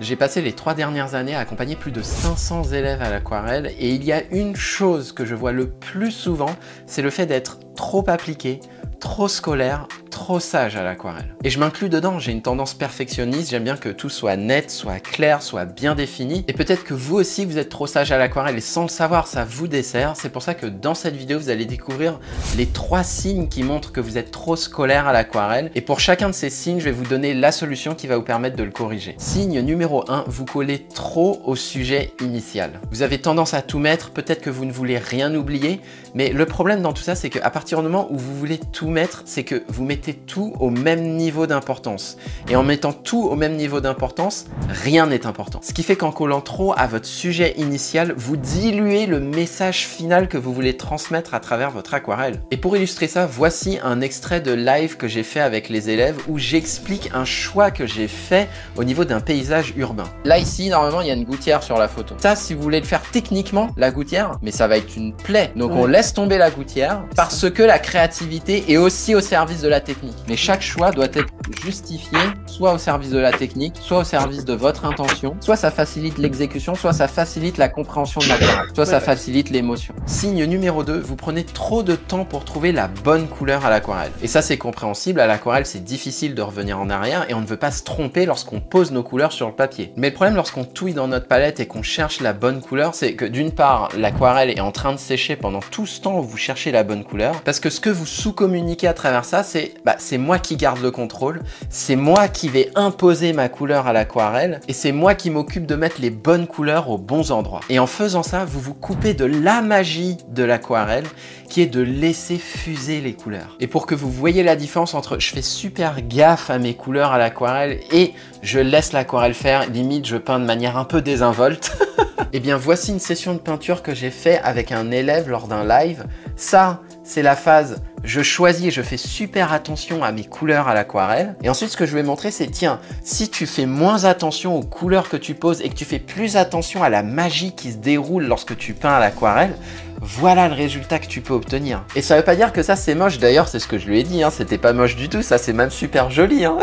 J'ai passé les 3 dernières années à accompagner plus de 500 élèves à l'aquarelle et il y a une chose que je vois le plus souvent, c'est le fait d'être trop appliqué, trop scolaire, trop sage à l'aquarelle. Et je m'inclus dedans, j'ai une tendance perfectionniste, j'aime bien que tout soit net, soit clair, soit bien défini. Et peut-être que vous aussi vous êtes trop sage à l'aquarelle et sans le savoir ça vous dessert. C'est pour ça que dans cette vidéo vous allez découvrir les 3 signes qui montrent que vous êtes trop scolaire à l'aquarelle. Et pour chacun de ces signes, je vais vous donner la solution qui va vous permettre de le corriger. Signe numéro 1, vous collez trop au sujet initial. Vous avez tendance à tout mettre, peut-être que vous ne voulez rien oublier, mais le problème dans tout ça c'est qu'à partir du moment où vous voulez tout mettre, c'est que vous mettez tout au même niveau d'importance. Et en mettant tout au même niveau d'importance, rien n'est important. Ce qui fait qu'en collant trop à votre sujet initial, vous diluez le message final que vous voulez transmettre à travers votre aquarelle. Et pour illustrer ça, voici un extrait de live que j'ai fait avec les élèves où j'explique un choix que j'ai fait au niveau d'un paysage urbain. Là ici, normalement, il y a une gouttière sur la photo. Ça, si vous voulez le faire techniquement, la gouttière, mais ça va être une plaie. Donc on laisse tomber la gouttière parce que la créativité est aussi au service de la technique. Mais chaque choix doit être justifié, soit au service de la technique, soit au service de votre intention. Soit ça facilite l'exécution, soit ça facilite la compréhension de l'aquarelle, soit ça facilite l'émotion. Signe numéro 2, vous prenez trop de temps pour trouver la bonne couleur à l'aquarelle. Et ça, c'est compréhensible. À l'aquarelle, c'est difficile de revenir en arrière et on ne veut pas se tromper lorsqu'on pose nos couleurs sur le papier. Mais le problème lorsqu'on touille dans notre palette et qu'on cherche la bonne couleur, c'est que d'une part, l'aquarelle est en train de sécher pendant tout ce temps où vous cherchez la bonne couleur. Parce que ce que vous sous-communiquez à travers ça, c'est moi qui garde le contrôle, c'est moi qui vais imposer ma couleur à l'aquarelle et c'est moi qui m'occupe de mettre les bonnes couleurs aux bons endroits. Et en faisant ça, vous vous coupez de la magie de l'aquarelle qui est de laisser fuser les couleurs. Et pour que vous voyez la différence entre je fais super gaffe à mes couleurs à l'aquarelle et je laisse l'aquarelle faire, limite je peins de manière un peu désinvolte. Et bien voici une session de peinture que j'ai fait avec un élève lors d'un live. Ça, c'est la phase je choisis et je fais super attention à mes couleurs à l'aquarelle. Et ensuite, ce que je vais montrer, c'est tiens, si tu fais moins attention aux couleurs que tu poses et que tu fais plus attention à la magie qui se déroule lorsque tu peins à l'aquarelle, voilà le résultat que tu peux obtenir. Et ça veut pas dire que ça c'est moche, d'ailleurs c'est ce que je lui ai dit, hein, c'était pas moche du tout, ça c'est même super joli. Hein.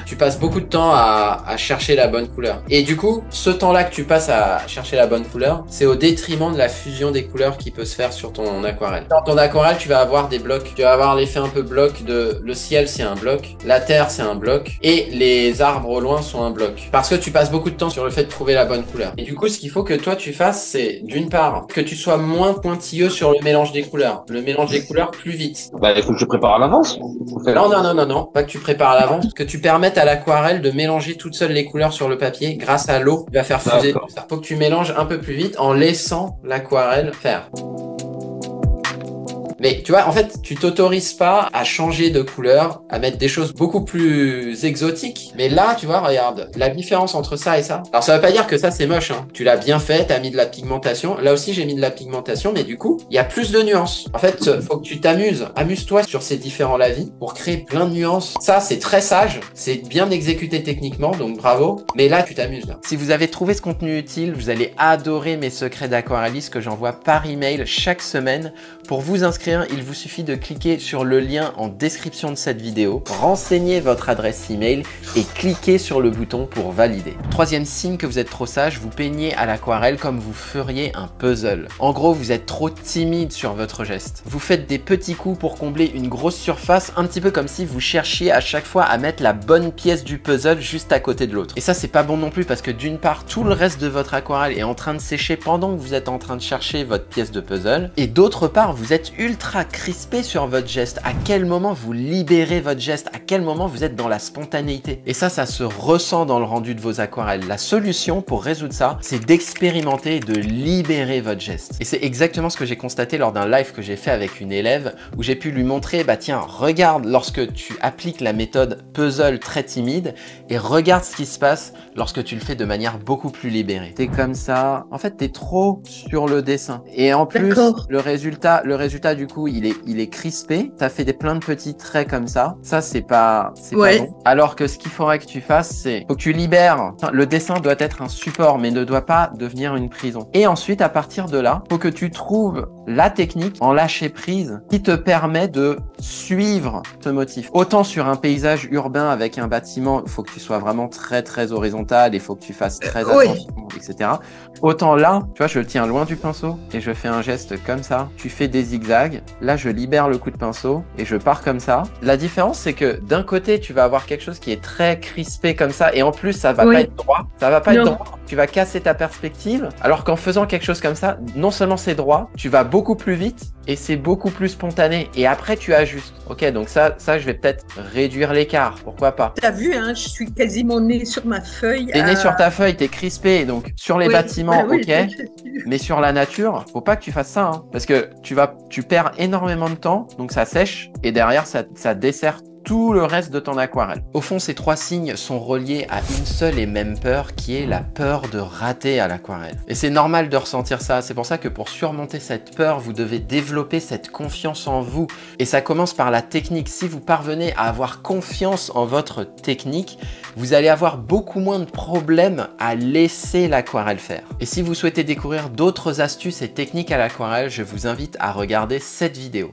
Tu passes beaucoup de temps à chercher la bonne couleur. Et du coup, ce temps-là que tu passes à chercher la bonne couleur, c'est au détriment de la fusion des couleurs qui peut se faire sur ton aquarelle. Dans ton aquarelle, tu vas avoir des blocs. Tu vas avoir l'effet un peu bloc de le ciel, c'est un bloc, la terre, c'est un bloc, et les arbres au loin sont un bloc. Parce que tu passes beaucoup de temps sur le fait de trouver la bonne couleur. Et du coup, ce qu'il faut que toi, tu fasses, c'est d'une part, que tu sois moins pointilleux sur le mélange des couleurs. Le mélange des couleurs plus vite. Bah, il faut que je prépare à l'avance. Non. Pas que tu prépares à l'avance, que tu permettes à l'aquarelle de mélanger toute seule les couleurs sur le papier grâce à l'eau qui va faire fuser tout ça. Faut que tu mélanges un peu plus vite en laissant l'aquarelle faire. Mais tu vois, en fait, tu t'autorises pas à changer de couleur, à mettre des choses beaucoup plus exotiques. Mais là, tu vois, regarde, la différence entre ça et ça. Alors, ça veut pas dire que ça, c'est moche, hein. Tu l'as bien fait, t'as mis de la pigmentation. Là aussi, j'ai mis de la pigmentation, mais du coup, il y a plus de nuances. En fait, faut que tu t'amuses. Amuse-toi sur ces différents lavis pour créer plein de nuances. Ça, c'est très sage. C'est bien exécuté techniquement, donc bravo. Mais là, tu t'amuses, là. Si vous avez trouvé ce contenu utile, vous allez adorer mes secrets d'aquarelliste que j'envoie par email chaque semaine. Pour vous inscrire, il vous suffit de cliquer sur le lien en description de cette vidéo, renseignez votre adresse email et cliquez sur le bouton pour valider. Troisième signe que vous êtes trop sage, vous peignez à l'aquarelle comme vous feriez un puzzle. En gros, vous êtes trop timide sur votre geste. Vous faites des petits coups pour combler une grosse surface, un petit peu comme si vous cherchiez à chaque fois à mettre la bonne pièce du puzzle juste à côté de l'autre. Et ça, c'est pas bon non plus parce que d'une part, tout le reste de votre aquarelle est en train de sécher pendant que vous êtes en train de chercher votre pièce de puzzle. Et d'autre part, vous êtes ultra crispé sur votre geste. À quel moment vous libérez votre geste? À quel moment vous êtes dans la spontanéité? Et ça se ressent dans le rendu de vos aquarelles. La solution pour résoudre ça, c'est d'expérimenter et de libérer votre geste. Et c'est exactement ce que j'ai constaté lors d'un live que j'ai fait avec une élève où j'ai pu lui montrer, bah tiens, regarde lorsque tu appliques la méthode puzzle très timide et regarde ce qui se passe lorsque tu le fais de manière beaucoup plus libérée. T'es comme ça. En fait, t'es trop sur le dessin. Et en plus, le résultat du du coup, il est crispé. Ça fait plein de petits traits comme ça. Ça, c'est pas bon. Alors que ce qu'il faudrait que tu fasses, c'est faut que tu libères. Le dessin doit être un support, mais ne doit pas devenir une prison. Et ensuite, à partir de là, faut que tu trouves la technique en lâcher prise qui te permet de suivre ce motif. Autant sur un paysage urbain avec un bâtiment, il faut que tu sois vraiment très très horizontal, il faut que tu fasses très attention, etc. Autant là, tu vois, je le tiens loin du pinceau et je fais un geste comme ça. Tu fais des zigzags. Là, je libère le coup de pinceau et je pars comme ça. La différence, c'est que d'un côté, tu vas avoir quelque chose qui est très crispé comme ça et en plus, ça va pas être droit. Ça va pas être droit. Tu vas casser ta perspective. Alors qu'en faisant quelque chose comme ça, non seulement c'est droit, tu vas beaucoup plus vite et c'est beaucoup plus spontané. Et après, tu ajustes. Ok, donc ça, je vais peut-être réduire l'écart. Pourquoi pas? T'as vu, hein, je suis quasiment née sur ma feuille. T'es née sur ta feuille, t'es crispé. Donc sur les bâtiments, ok. Mais sur la nature, faut pas que tu fasses ça, hein, parce que tu perds énormément de temps, donc ça sèche et derrière ça dessert tout le reste de ton aquarelle. Au fond, ces 3 signes sont reliés à une seule et même peur qui est la peur de rater à l'aquarelle. Et c'est normal de ressentir ça. C'est pour ça que pour surmonter cette peur, vous devez développer cette confiance en vous. Et ça commence par la technique. Si vous parvenez à avoir confiance en votre technique, vous allez avoir beaucoup moins de problèmes à laisser l'aquarelle faire. Et si vous souhaitez découvrir d'autres astuces et techniques à l'aquarelle, je vous invite à regarder cette vidéo.